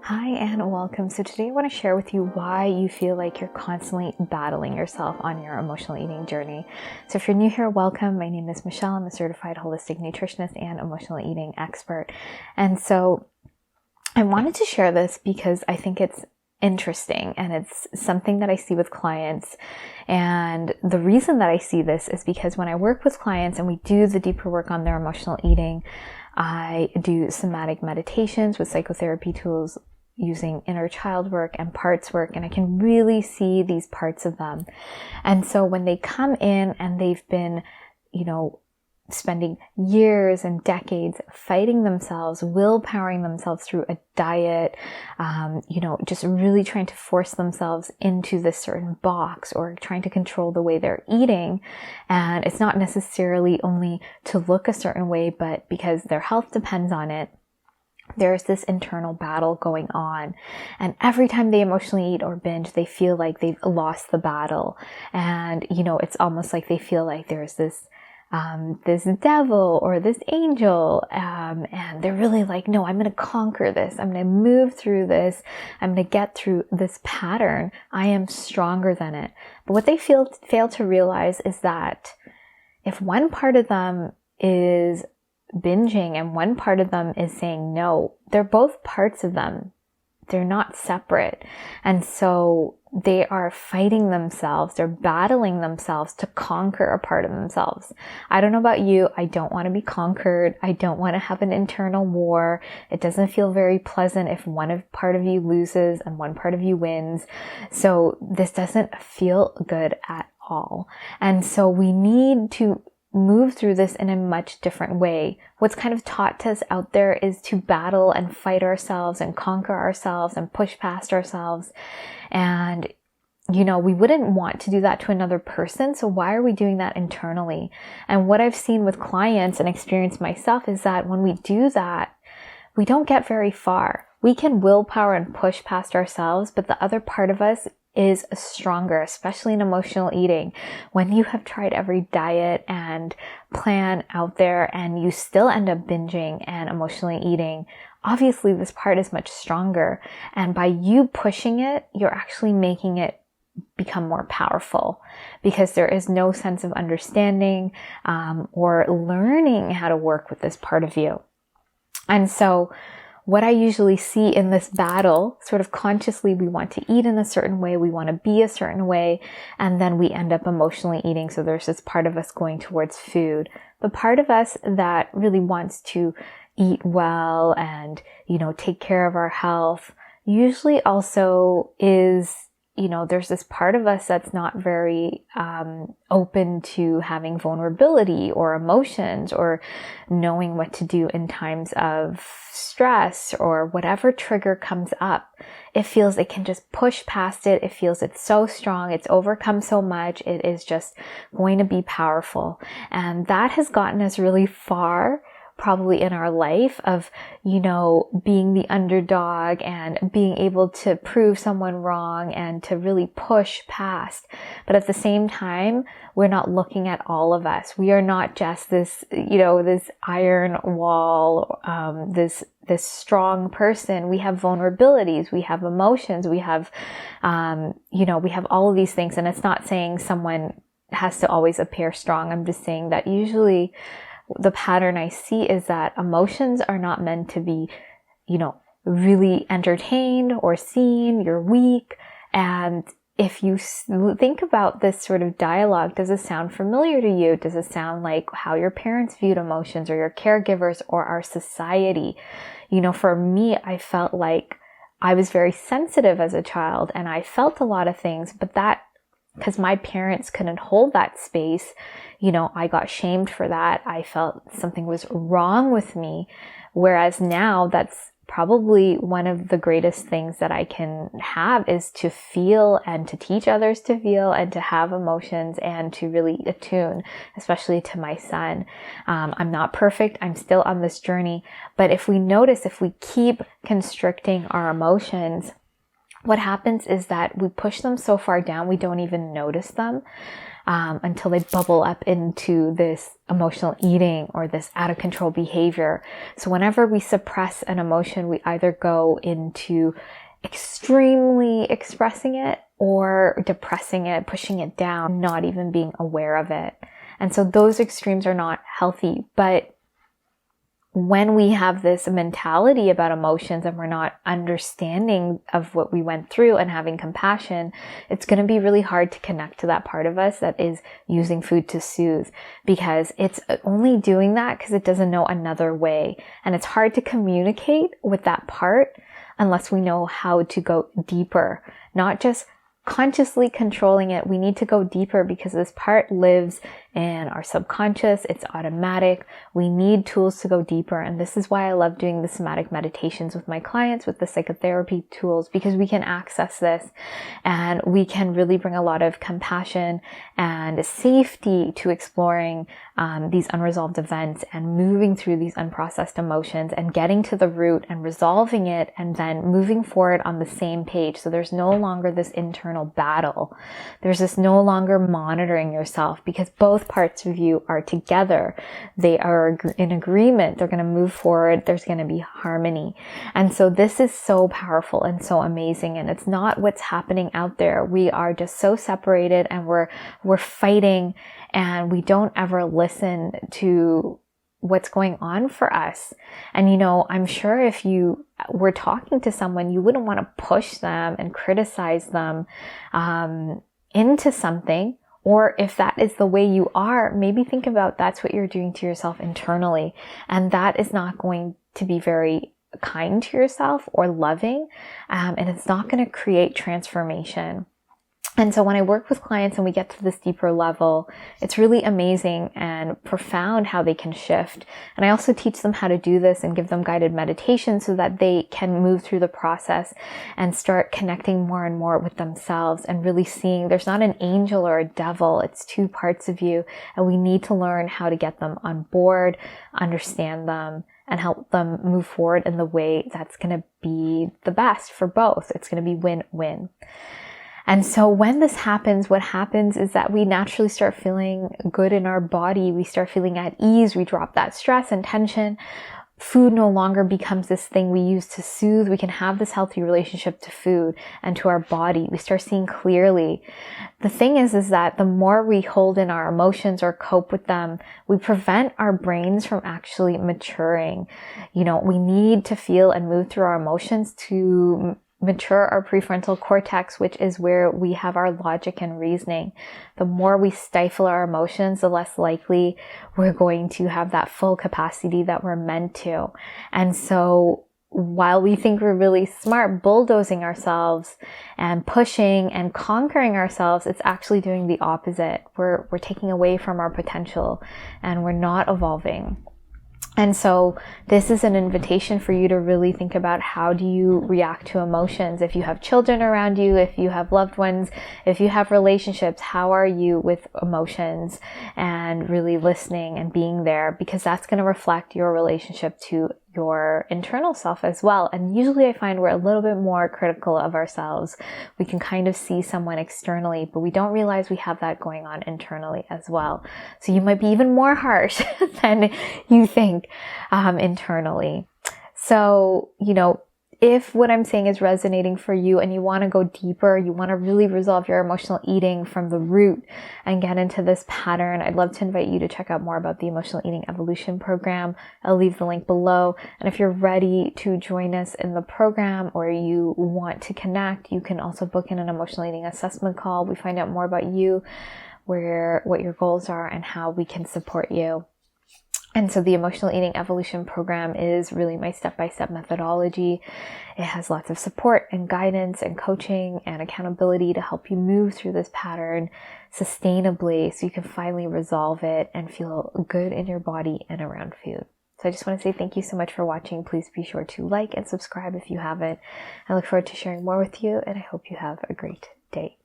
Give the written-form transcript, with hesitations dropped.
Hi and welcome. So today I want to share with you why you feel like you're constantly battling yourself on your emotional eating journey. So if you're new here, welcome. My name is Michelle. I'm a certified holistic nutritionist and emotional eating expert. And so I wanted to share this because I think it's interesting and it's something that I see with clients. And the reason that I see this is because when I work with clients and we do the deeper work on their emotional eating, I do somatic meditations with psychotherapy tools using inner child work and parts work, and I can really see these parts of them. And so when they come in and they've been, spending years and decades fighting themselves, willpowering themselves through a diet, just really trying to force themselves into this certain box or trying to control the way they're eating. And it's not necessarily only to look a certain way, but because their health depends on it. There's this internal battle going on. And every time they emotionally eat or binge, they feel like they've lost the battle. And, it's almost like they feel like there's this devil or this angel, and they're really like, no, I'm going to conquer this. I'm going to move through this. I'm going to get through this pattern. I am stronger than it. But what they fail to realize is that if one part of them is binging and one part of them is saying no, they're both parts of them. They're not separate. And so they are fighting themselves. They're battling themselves to conquer a part of themselves. I don't know about you. I don't want to be conquered. I don't want to have an internal war. It doesn't feel very pleasant if part of you loses and one part of you wins. So this doesn't feel good at all. And so we need to move through this in a much different way. What's kind of taught to us out there is to battle and fight ourselves and conquer ourselves and push past ourselves. And, we wouldn't want to do that to another person. So why are we doing that internally? And what I've seen with clients and experienced myself is that when we do that, we don't get very far. We can willpower and push past ourselves, but the other part of us is stronger, especially in emotional eating. When you have tried every diet and plan out there and you still end up binging and emotionally eating, obviously this part is much stronger. And by you pushing it, you're actually making it become more powerful because there is no sense of understanding or learning how to work with this part of you. And so what I usually see in this battle, sort of consciously, we want to eat in a certain way, we want to be a certain way, and then we end up emotionally eating. So there's this part of us going towards food. The part of us that really wants to eat well and, take care of our health usually also is, there's this part of us that's not very open to having vulnerability or emotions or knowing what to do in times of stress or whatever trigger comes up. It feels it can just push past it. It feels it's so strong. It's overcome so much. It is just going to be powerful. And that has gotten us really far probably in our life of, being the underdog and being able to prove someone wrong and to really push past. But at the same time, we're not looking at all of us. We are not just this, this iron wall, this strong person. We have vulnerabilities. We have emotions. We have, we have all of these things. And it's not saying someone has to always appear strong. I'm just saying that usually the pattern I see is that emotions are not meant to be, really entertained or seen. You're weak. And if you think about this sort of dialogue, does it sound familiar to you? Does it sound like how your parents viewed emotions or your caregivers or our society? For me, I felt like I was very sensitive as a child and I felt a lot of things, but that because my parents couldn't hold that space, I got shamed for that. I felt something was wrong with me. Whereas now that's probably one of the greatest things that I can have is to feel and to teach others to feel and to have emotions and to really attune, especially to my son. I'm not perfect. I'm still on this journey. But if we keep constricting our emotions, what happens is that we push them so far down, we don't even notice them. until they bubble up into this emotional eating or this out of control behavior. So whenever we suppress an emotion, we either go into extremely expressing it or depressing it, pushing it down, not even being aware of it. And so those extremes are not healthy. But when we have this mentality about emotions and we're not understanding of what we went through and having compassion, it's going to be really hard to connect to that part of us that is using food to soothe, because it's only doing that because it doesn't know another way. And it's hard to communicate with that part unless we know how to go deeper, not just consciously controlling it. We need to go deeper because this part lives in our subconscious. It's automatic. We need tools to go deeper. And this is why I love doing the somatic meditations with my clients, with the psychotherapy tools, because we can access this and we can really bring a lot of compassion and safety to exploring these unresolved events and moving through these unprocessed emotions and getting to the root and resolving it and then moving forward on the same page. So there's no longer this internal battle. There's this no longer monitoring yourself, because both parts of you are together. They are in agreement. They're going to move forward. There's going to be harmony. And so this is so powerful and so amazing. And it's not what's happening out there. We are just so separated and we're fighting, and we don't ever listen to what's going on for us. And, I'm sure if you were talking to someone, you wouldn't want to push them and criticize them into something. Or if that is the way you are, maybe think about that's what you're doing to yourself internally. And that is not going to be very kind to yourself or loving. And it's not going to create transformation. And so when I work with clients and we get to this deeper level, it's really amazing and profound how they can shift. And I also teach them how to do this and give them guided meditation so that they can move through the process and start connecting more and more with themselves and really seeing there's not an angel or a devil. It's two parts of you, and we need to learn how to get them on board, understand them, and help them move forward in the way that's going to be the best for both. It's going to be win-win. And so when this happens, what happens is that we naturally start feeling good in our body. We start feeling at ease. We drop that stress and tension. Food no longer becomes this thing we use to soothe. We can have this healthy relationship to food and to our body. We start seeing clearly. The thing is that the more we hold in our emotions or cope with them, we prevent our brains from actually maturing. We need to feel and move through our emotions to mature our prefrontal cortex, which is where we have our logic and reasoning. The more we stifle our emotions, the less likely we're going to have that full capacity that we're meant to. And so while we think we're really smart bulldozing ourselves and pushing and conquering ourselves, it's actually doing the opposite. We're taking away from our potential and we're not evolving. And so this is an invitation for you to really think about, how do you react to emotions? If you have children around you, if you have loved ones, if you have relationships, how are you with emotions? And really listening and being there, because that's going to reflect your relationship to your internal self as well. And usually I find we're a little bit more critical of ourselves. We can kind of see someone externally, but we don't realize we have that going on internally as well. So you might be even more harsh than you think internally. So, if what I'm saying is resonating for you and you want to go deeper, you want to really resolve your emotional eating from the root and get into this pattern, I'd love to invite you to check out more about the Emotional Eating Evolution program. I'll leave the link below. And if you're ready to join us in the program or you want to connect, you can also book in an emotional eating assessment call. We find out more about you, what your goals are, and how we can support you. And so the Emotional Eating Evolution program is really my step-by-step methodology. It has lots of support and guidance and coaching and accountability to help you move through this pattern sustainably so you can finally resolve it and feel good in your body and around food. So I just want to say thank you so much for watching. Please be sure to like and subscribe if you haven't. I look forward to sharing more with you, and I hope you have a great day.